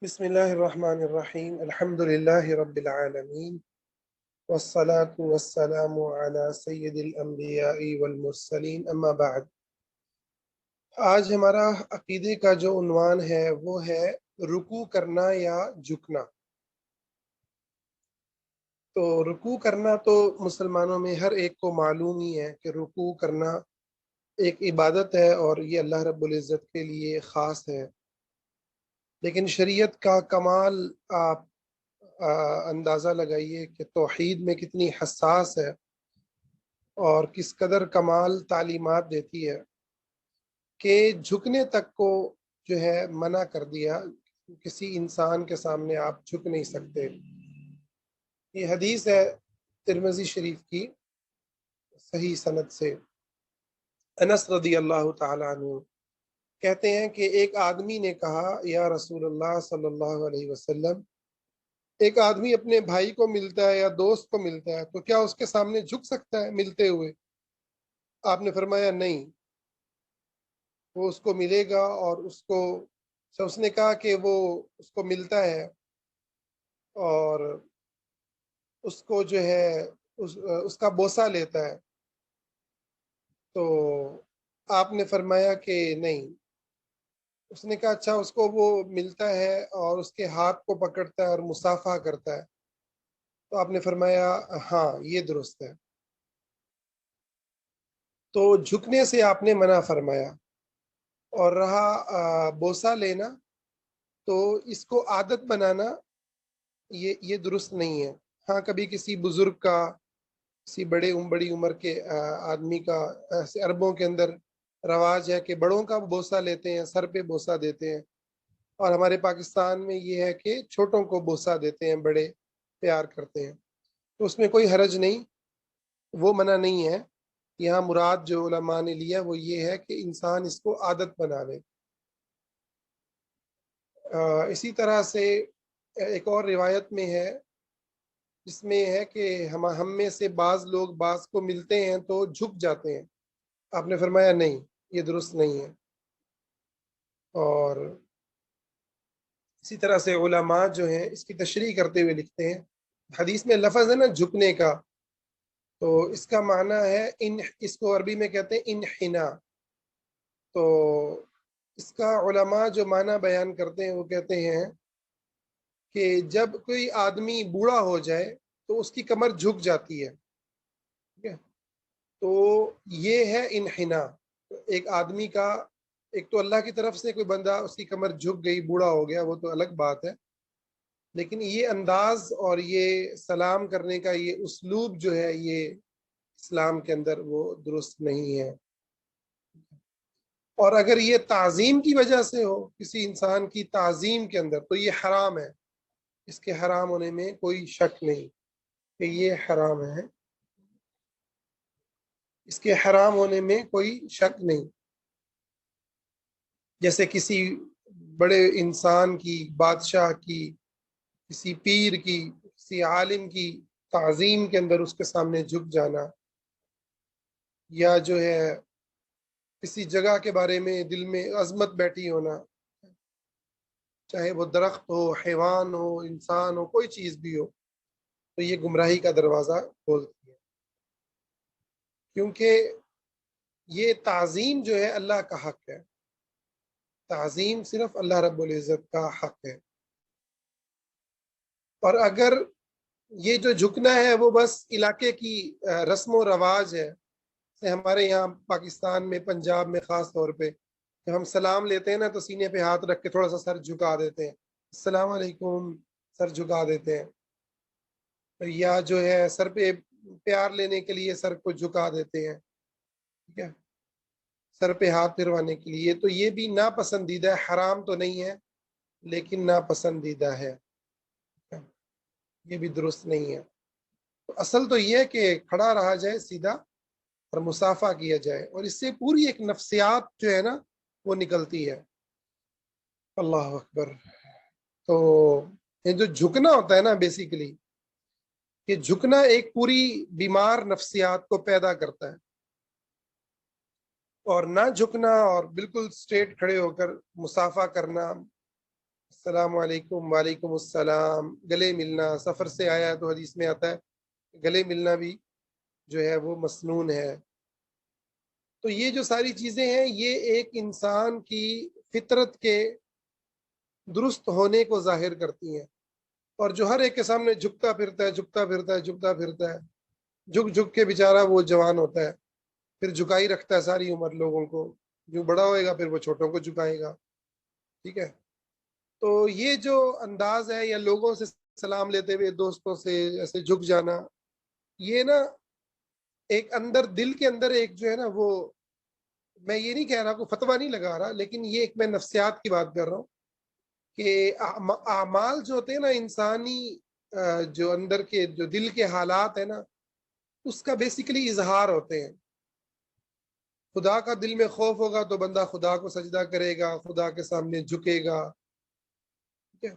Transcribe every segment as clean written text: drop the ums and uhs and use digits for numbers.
بسم اللہ الرحمن الرحیم الحمد للہ رب العالمین والصلاة والسلام علی سید الانبیاء والمرسلین اما بعد۔ آج ہمارا عقیدے کا جو عنوان ہے وہ ہے رکوع کرنا یا جھکنا۔ تو رکوع کرنا تو مسلمانوں میں ہر ایک کو معلوم ہی ہے کہ رکوع کرنا ایک عبادت ہے اور یہ اللہ رب العزت کے لیے خاص ہے، لیکن شریعت کا کمال آپ اندازہ لگائیے کہ توحید میں کتنی حساس ہے اور کس قدر کمال تعلیمات دیتی ہے کہ جھکنے تک کو جو ہے منع کر دیا، کسی انسان کے سامنے آپ جھک نہیں سکتے۔ یہ حدیث ہے ترمذی شریف کی صحیح سند سے۔ انس رضی اللہ تعالیٰ عنہ کہتے ہیں کہ ایک آدمی نے کہا، یا رسول اللہ صلی اللہ علیہ وسلم، ایک آدمی اپنے بھائی کو ملتا ہے یا دوست کو ملتا ہے تو کیا اس کے سامنے جھک سکتا ہے ملتے ہوئے؟ آپ نے فرمایا نہیں، وہ اس کو ملے گا اور اس نے کہا کہ وہ اس کو ملتا ہے اور اس کو جو ہے اس کا بوسہ لیتا ہے، تو آپ نے فرمایا کہ نہیں۔ اس نے کہا اچھا، اس کو وہ ملتا ہے اور اس کے ہاتھ کو پکڑتا ہے اور مصافحہ کرتا ہے، تو آپ نے فرمایا ہاں یہ درست ہے۔ تو جھکنے سے آپ نے منع فرمایا، اور رہا بوسہ لینا، تو اس کو عادت بنانا یہ درست نہیں ہے۔ ہاں کبھی کسی بزرگ کا، کسی بڑی عمر کے آدمی کا، ایسے عربوں کے اندر رواج ہے کہ بڑوں کا بوسہ لیتے ہیں، سر پہ بوسہ دیتے ہیں، اور ہمارے پاکستان میں یہ ہے کہ چھوٹوں کو بوسہ دیتے ہیں، بڑے پیار کرتے ہیں، تو اس میں کوئی حرج نہیں، وہ منع نہیں ہے۔ یہاں مراد جو علماء نے لیا وہ یہ ہے کہ انسان اس کو عادت بنا لے۔ اسی طرح سے ایک اور روایت میں ہے جس میں ہے کہ ہم میں سے بعض لوگ بعض کو ملتے ہیں تو جھک جاتے ہیں، آپ نے فرمایا نہیں، یہ درست نہیں ہے۔ اور اسی طرح سے علماء جو ہیں اس کی تشریح کرتے ہوئے لکھتے ہیں، حدیث میں لفظ ہے نا جھکنے کا، تو اس کا معنی ہے اس کو عربی میں کہتے ہیں انحنا۔ تو اس کا علماء جو معنی بیان کرتے ہیں وہ کہتے ہیں کہ جب کوئی آدمی بوڑھا ہو جائے تو اس کی کمر جھک جاتی ہے، ٹھیک ہے؟ تو یہ ہے انحنا۔ ایک آدمی کا، ایک تو اللہ کی طرف سے کوئی بندہ اس کی کمر جھک گئی، بوڑھا ہو گیا، وہ تو الگ بات ہے، لیکن یہ انداز اور یہ سلام کرنے کا یہ اسلوب جو ہے یہ اسلام کے اندر وہ درست نہیں ہے۔ اور اگر یہ تعظیم کی وجہ سے ہو، کسی انسان کی تعظیم کے اندر، تو یہ حرام ہے، اس کے حرام ہونے میں کوئی شک نہیں کہ یہ حرام ہے، اس کے حرام ہونے میں کوئی شک نہیں۔ جیسے کسی بڑے انسان کی، بادشاہ کی، کسی پیر کی، کسی عالم کی تعظیم کے اندر اس کے سامنے جھک جانا، یا جو ہے کسی جگہ کے بارے میں دل میں عظمت بیٹھی ہونا، چاہے وہ درخت ہو، حیوان ہو، انسان ہو، کوئی چیز بھی ہو، تو یہ گمراہی کا دروازہ کھولتی ہے، کیونکہ یہ تعظیم جو ہے اللہ کا حق ہے، تعظیم صرف اللہ رب العزت کا حق ہے۔ اور اگر یہ جو جھکنا ہے وہ بس علاقے کی رسم و رواج ہے، جیسے ہمارے یہاں پاکستان میں، پنجاب میں خاص طور پہ، جب ہم سلام لیتے ہیں نا تو سینے پہ ہاتھ رکھ کے تھوڑا سا سر جھکا دیتے ہیں، السلام علیکم، سر جھکا دیتے ہیں، یا جو ہے سر پہ پیار لینے کے لیے سر کو جھکا دیتے ہیں، ٹھیک ہے، سر پہ ہاتھ پھروانے کے لیے، تو یہ بھی ناپسندیدہ ہے، حرام تو نہیں ہے لیکن ناپسندیدہ ہے، یہ بھی درست نہیں ہے۔ تو اصل تو یہ ہے کہ کھڑا رہا جائے سیدھا اور مصافحہ کیا جائے، اور اس سے پوری ایک نفسیات جو ہے نا وہ نکلتی ہے۔ اللہ اکبر۔ تو یہ جو جھکنا ہوتا ہے نا، بیسیکلی کہ جھکنا ایک پوری بیمار نفسیات کو پیدا کرتا ہے، اور نہ جھکنا اور بالکل سٹریٹ کھڑے ہو کر مصافحہ کرنا، السلام علیکم، وعلیکم السلام. گلے ملنا سفر سے آیا تو حدیث میں آتا ہے گلے ملنا بھی جو ہے وہ مسنون ہے. تو یہ جو ساری چیزیں ہیں یہ ایک انسان کی فطرت کے درست ہونے کو ظاہر کرتی ہیں. اور جو ہر ایک کے سامنے جھکتا پھرتا ہے جھکتا پھرتا ہے جھکتا پھرتا ہے، جھک جھک کے بیچارہ وہ جوان ہوتا ہے، پھر جھکائی رکھتا ہے ساری عمر لوگوں کو. جو بڑا ہوئے گا پھر وہ چھوٹوں کو جھکائے گا. ٹھیک ہے. تو یہ جو انداز ہے یا لوگوں سے سلام لیتے ہوئے دوستوں سے ایسے جھک جانا، یہ نا ایک اندر دل کے اندر ایک جو ہے نا وہ، میں یہ نہیں کہہ رہا کوئی فتویٰ نہیں لگا رہا، لیکن یہ ایک میں نفسیات کی بات کر رہا ہوں کہ اعمال جو ہوتے ہیں نا انسانی، جو اندر کے جو دل کے حالات ہیں نا اس کا بیسیکلی اظہار ہوتے ہیں. خدا کا دل میں خوف ہوگا تو بندہ خدا کو سجدہ کرے گا، خدا کے سامنے جھکے گا. ٹھیک ہے.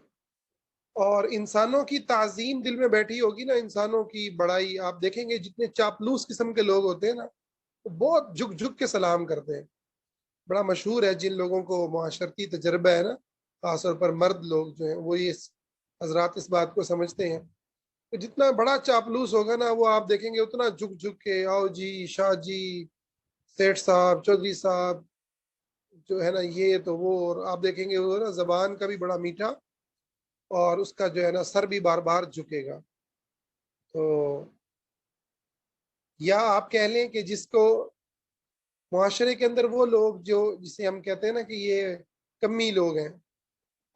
اور انسانوں کی تعظیم دل میں بیٹھی ہوگی نا، انسانوں کی بڑائی آپ دیکھیں گے جتنے چاپلوس قسم کے لوگ ہوتے ہیں نا وہ بہت جھک جھک کے سلام کرتے ہیں. بڑا مشہور ہے، جن لوگوں کو معاشرتی تجربہ ہے نا، خاص طور پر مرد لوگ جو ہیں وہ یہ حضرات اس بات کو سمجھتے ہیں کہ جتنا بڑا چاپلوس ہوگا نا وہ آپ دیکھیں گے اتنا جھک جھک کے آؤ جی شاہ جی سیٹھ صاحب چودھری صاحب جو ہے نا یہ تو وہ. اور آپ دیکھیں گے وہ نا زبان کا بھی بڑا میٹھا اور اس کا جو ہے نا سر بھی بار بار جھکے گا. تو یا آپ کہہ لیں کہ جس کو معاشرے کے اندر وہ لوگ جو جسے ہم کہتے ہیں نا کہ یہ کمی لوگ ہیں.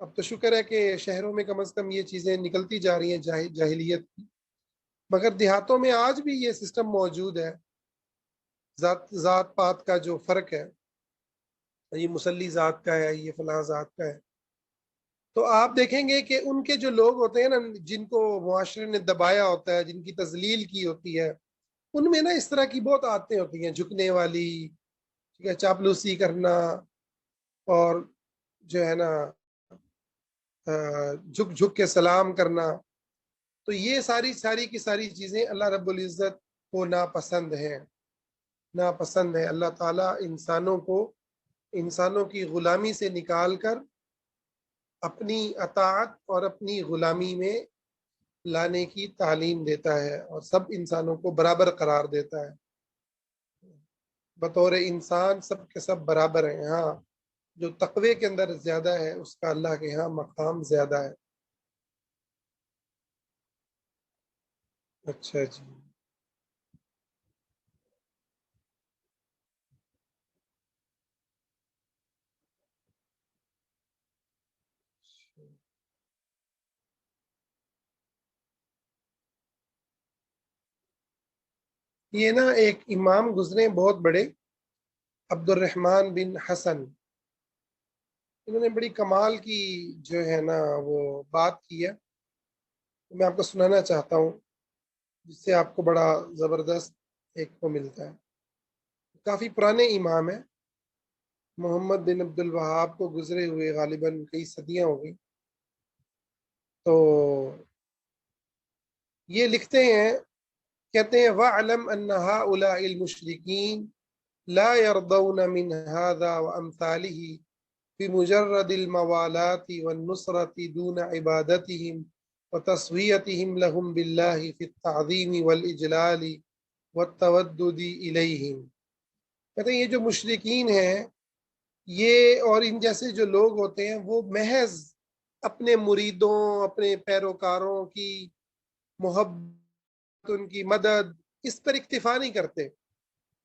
اب تو شکر ہے کہ شہروں میں کم از کم یہ چیزیں نکلتی جا رہی ہیں جاہلیت کی، مگر دیہاتوں میں آج بھی یہ سسٹم موجود ہے. ذات پات کا جو فرق ہے، یہ مسلی ذات کا ہے یہ فلاں ذات کا ہے. تو آپ دیکھیں گے کہ ان کے جو لوگ ہوتے ہیں نا جن کو معاشرے نے دبایا ہوتا ہے، جن کی تذلیل کی ہوتی ہے، ان میں نا اس طرح کی بہت عادتیں ہوتی ہیں جھکنے والی. ٹھیک ہے. چاپلوسی کرنا اور جو ہے نا جھک جھک کے سلام کرنا. تو یہ ساری کی ساری چیزیں اللہ رب العزت کو ناپسند ہیں. ناپسند ہے. اللہ تعالیٰ انسانوں کی غلامی سے نکال کر اپنی اطاعت اور اپنی غلامی میں لانے کی تعلیم دیتا ہے اور سب انسانوں کو برابر قرار دیتا ہے. بطور انسان سب کے سب برابر ہیں. ہاں جو تقوی کے اندر زیادہ ہے اس کا اللہ کے ہاں مقام زیادہ ہے. اچھا جی. یہ نا ایک امام گزرے بہت بڑے، عبد الرحمن بن حسن. انہوں نے بڑی کمال کی جو ہے نا وہ بات کی ہے، میں آپ کو سنانا چاہتا ہوں جس سے آپ کو بڑا زبردست ایک کو ملتا ہے. کافی پرانے امام ہیں، محمد بن عبد الوہاب کو گزرے ہوئے غالباً کئی صدیاں ہو گئی. تو یہ لکھتے ہیں، کہتے ہیں وَاعْلَمْ أَنَّ هَؤُلَاءِ الْمُشْرِكِينَ لَا يَرْضَوْنَ مِنْ هَذَا وَأَمْثَالِهِ بمجرد الموالات والنصرة دون عبادتهم وتصويتهم لهم بالله في التعظيم والإجلال والتودد إليهم. کہتے ہیں یہ جو مشرکین ہیں یہ اور ان جیسے جو لوگ ہوتے ہیں وہ محض اپنے مریدوں اپنے پیروکاروں کی محبت، ان کی مدد، اس پر اکتفا نہیں کرتے،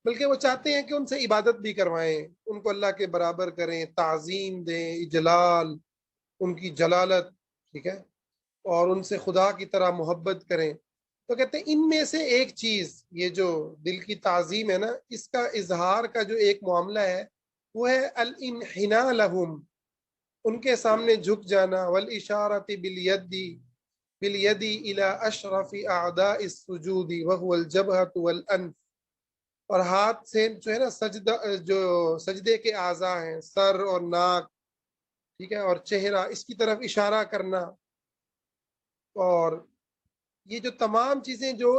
بلکہ وہ چاہتے ہیں کہ ان سے عبادت بھی کروائیں، ان کو اللہ کے برابر کریں، تعظیم دیں، اجلال، ان کی جلالت. ٹھیک ہے. اور ان سے خدا کی طرح محبت کریں. تو کہتے ہیں ان میں سے ایک چیز یہ جو دل کی تعظیم ہے نا اس کا اظہار کا جو ایک معاملہ ہے وہ ہے الانحناء لہم، ان کے سامنے جھک جانا، والاشارۃ بالیدی الی اشرف اعداء السجود وهو الجبہۃ والانف. اور ہاتھ سے جو ہے نا سجدہ، جو سجدے کے اعضاء ہیں سر اور ناک، ٹھیک ہے، اور چہرہ، اس کی طرف اشارہ کرنا. اور یہ جو تمام چیزیں جو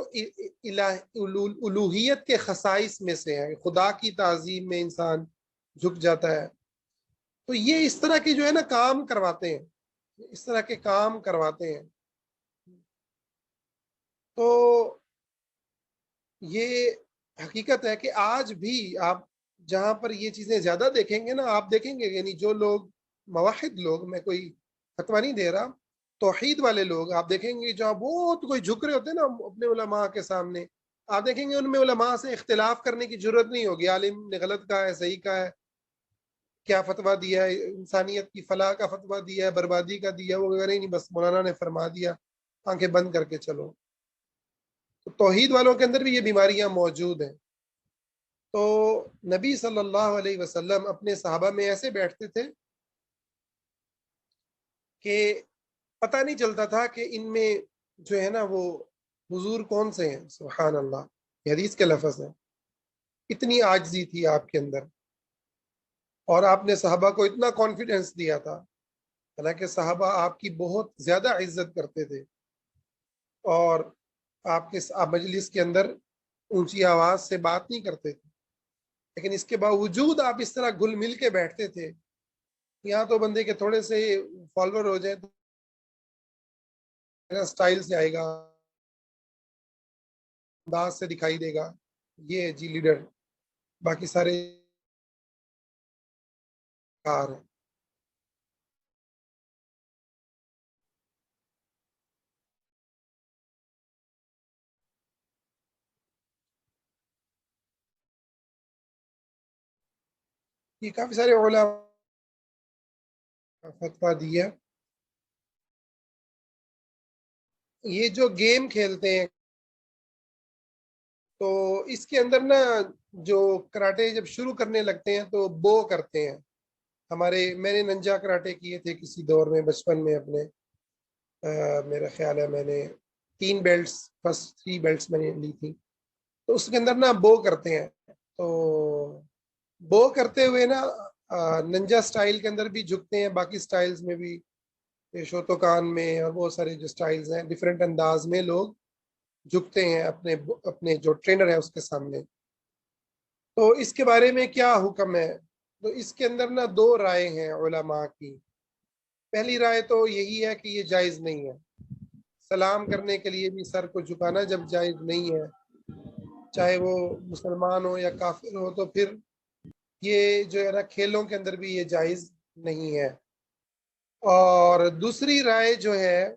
الوہیت کے خصائص میں سے ہیں، خدا کی تعظیم میں انسان جھک جاتا ہے، تو یہ اس طرح کے جو ہے نا کام کرواتے ہیں. اس طرح کے کام کرواتے ہیں. تو یہ حقیقت ہے کہ آج بھی آپ جہاں پر یہ چیزیں زیادہ دیکھیں گے نا، آپ دیکھیں گے یعنی جو لوگ موحد لوگ، میں کوئی فتویٰ نہیں دے رہا، توحید والے لوگ آپ دیکھیں گے جہاں بہت کوئی جھک رہے ہوتے ہیں نا اپنے علماء کے سامنے، آپ دیکھیں گے ان میں علماء سے اختلاف کرنے کی ضرورت نہیں ہوگی. عالم نے غلط کہا ہے، صحیح کہا ہے، کیا فتویٰ دیا ہے، انسانیت کی فلاح کا فتویٰ دیا ہے، بربادی کا دیا، وہ وغیرہ نہیں، بس مولانا نے فرما دیا، آنکھیں بند کر کے چلو. تو توحید والوں کے اندر بھی یہ بیماریاں موجود ہیں. تو نبی صلی اللہ علیہ وسلم اپنے صحابہ میں ایسے بیٹھتے تھے کہ پتہ نہیں چلتا تھا کہ ان میں جو ہے نا وہ حضور کون سے ہیں. سبحان اللہ، یہ حدیث کے لفظ ہیں. اتنی عاجزی تھی آپ کے اندر، اور آپ نے صحابہ کو اتنا کانفیڈنس دیا تھا. حالانکہ صحابہ آپ کی بہت زیادہ عزت کرتے تھے، اور آپ کے مجلس کے اندر اونچی آواز سے بات نہیں کرتے تھے، لیکن اس کے باوجود آپ اس طرح گل مل کے بیٹھتے تھے. یہاں تو بندے کے تھوڑے سے فالوور ہو جائیں تو سٹائل سے آئے گا، انداز سے دکھائی دے گا، یہ جی لیڈر، باقی سارے کار ہیں. یہ کافی سارے علماء فتویٰ دیا. یہ جو گیم کھیلتے ہیں تو اس کے اندر نا جو کراٹے جب شروع کرنے لگتے ہیں تو بو کرتے ہیں. میں نے ننجا کراٹے کیے تھے کسی دور میں بچپن میں اپنے. میرا خیال ہے میں نے 3 بیلٹس، فرسٹ 3 بیلٹس میں نے لی تھی. تو اس کے اندر نا بو کرتے ہیں. تو بو کرتے ہوئے نا ننجا سٹائل کے اندر بھی جھکتے ہیں، باقی سٹائلز میں بھی، شوتوکان میں اور بہت سارے جو سٹائلز ہیں ڈیفرنٹ انداز میں لوگ جھکتے ہیں اپنے جو ٹرینر ہے اس کے سامنے. تو اس کے بارے میں کیا حکم ہے؟ تو اس کے اندر نا 2 رائے ہیں علماء کی. پہلی رائے تو یہی ہے کہ یہ جائز نہیں ہے. سلام کرنے کے لیے بھی سر کو جھکانا جب جائز نہیں ہے، چاہے وہ مسلمان ہو یا کافر ہو، تو پھر یہ جو ہے نا کھیلوں کے اندر بھی یہ جائز نہیں ہے. اور دوسری رائے جو ہے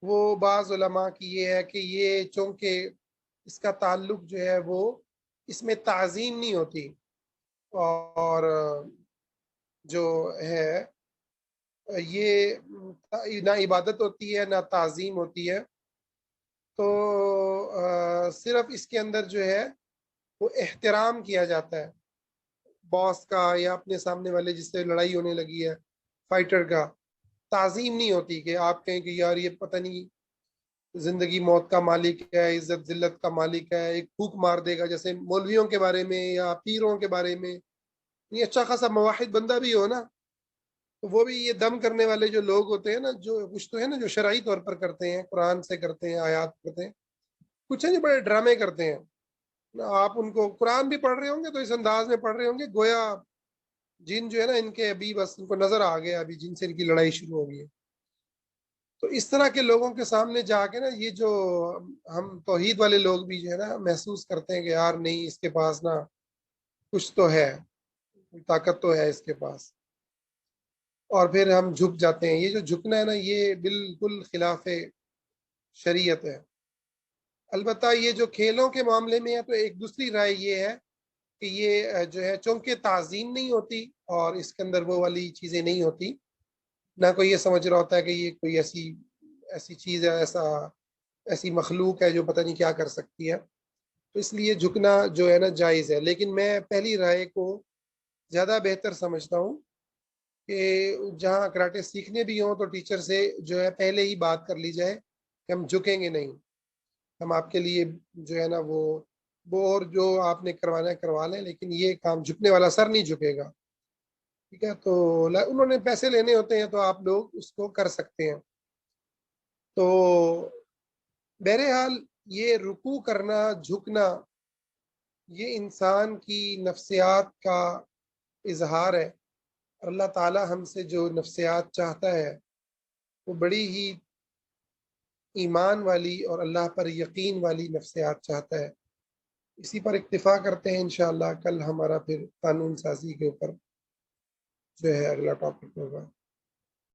وہ بعض علماء کی یہ ہے کہ یہ چونکہ اس کا تعلق جو ہے وہ اس میں تعظیم نہیں ہوتی، اور جو ہے یہ نہ عبادت ہوتی ہے نہ تعظیم ہوتی ہے. تو صرف اس کے اندر جو ہے وہ احترام کیا جاتا ہے باس کا یا اپنے سامنے والے جس سے لڑائی ہونے لگی ہے فائٹر کا. تعظیم نہیں ہوتی کہ آپ کہیں کہ یار یہ پتہ نہیں زندگی موت کا مالک ہے، عزت ذلت کا مالک ہے، ایک پھونک مار دے گا، جیسے مولویوں کے بارے میں یا پیروں کے بارے میں. یہ اچھا خاصا موحد بندہ بھی ہو نا، تو وہ بھی یہ دم کرنے والے جو لوگ ہوتے ہیں نا، جو کچھ تو ہے نا جو شرعی طور پر کرتے ہیں، قرآن سے کرتے ہیں، آیات کرتے ہیں، کچھ ہے جو بڑے ڈرامے کرتے ہیں. آپ ان کو قرآن بھی پڑھ رہے ہوں گے تو اس انداز میں پڑھ رہے ہوں گے گویا جن جو ہے نا ان کے ابھی بس ان کو نظر آ گیا ابھی جن سے ان کی لڑائی شروع ہو گئی ہے. تو اس طرح کے لوگوں کے سامنے جا کے نا یہ جو ہم توحید والے لوگ بھی جو ہے نا محسوس کرتے ہیں کہ یار نہیں، اس کے پاس نا کچھ تو ہے، طاقت تو ہے اس کے پاس، اور پھر ہم جھک جاتے ہیں. یہ جو جھکنا ہے نا یہ بالکل خلاف شریعت ہے. البتہ یہ جو کھیلوں کے معاملے میں ہے تو ایک دوسری رائے یہ ہے کہ یہ جو ہے چونکہ تعظیم نہیں ہوتی اور اس کے اندر وہ والی چیزیں نہیں ہوتی، نہ کوئی یہ سمجھ رہا ہوتا ہے کہ یہ کوئی ایسی چیز ہے، ایسی مخلوق ہے جو پتہ نہیں کیا کر سکتی ہے، تو اس لیے جھکنا جو ہے نا جائز ہے. لیکن میں پہلی رائے کو زیادہ بہتر سمجھتا ہوں کہ جہاں کراٹے سیکھنے بھی ہوں تو ٹیچر سے جو ہے پہلے ہی بات کر لی جائے کہ ہم جھکیں گے نہیں، ہم آپ کے لیے جو ہے نا وہ اور جو آپ نے کروانا ہے کروا لیں، لیکن یہ کام جھکنے والا سر نہیں جھکے گا. ٹھیک ہے، تو انہوں نے پیسے لینے ہوتے ہیں تو آپ لوگ اس کو کر سکتے ہیں. تو بہرحال یہ رکوع کرنا، جھکنا، یہ انسان کی نفسیات کا اظہار ہے. اور اللہ تعالی ہم سے جو نفسیات چاہتا ہے وہ بڑی ہی ایمان والی اور اللہ پر یقین والی نفسیات چاہتا ہے۔ اسی پر اکتفا کرتے ہیں انشاءاللہ، کل ہمارا پھر قانون سازی کے اوپر جو ہے اگلا ٹاپک ہوگا۔